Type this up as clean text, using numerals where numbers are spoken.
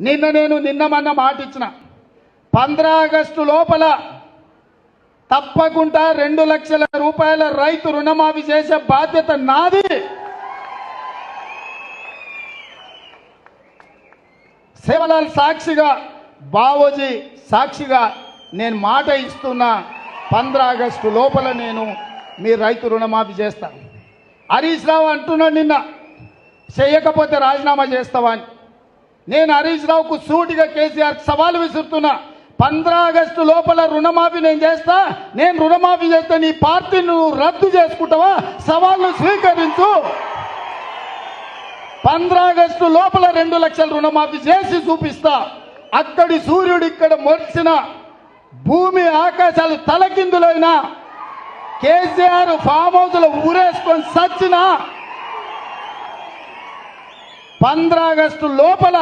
నిన్న మొన్న మాట ఇచ్చిన 15 ఆగస్టు లోపల తప్పకుండా 2 లక్షల రూపాయల రైతు రుణమాఫీ చేసే బాధ్యత నాది. సేవలాల్ సాక్షిగా, బావోజీ సాక్షిగా నేను మాట ఇస్తున్నా, 15 ఆగస్టు లోపల నేను మీ రైతు రుణమాఫీ చేస్తాను. హరీష్ రావు అంటున్నాడు నిన్న, చేయకపోతే రాజీనామా చేస్తావా అని. నేను హరీష్ రావుకు సూటిగా కేసీఆర్ సవాలు విసురుతున్నా, 15 ఆగస్టు లోపల రుణమాఫీ నేను చేస్తా. నేను రుణమాఫీ చేస్తే నీ పార్టీ నువ్వు రద్దు చేసుకుంటావా? సవాళ్ళు స్వీకరించు. 15 ఆగస్టు లోపల 2 లక్షల రుణమాఫీ చేసి చూపిస్తా. అక్కడి సూర్యుడు ఇక్కడ మొలిసిన, భూమి ఆకాశాలు తలకిందులైనా, కేసీఆర్ ఫామ్ హౌస్లో ఊరేసుకొని సచ్చిన 15 ఆగస్టు లోపల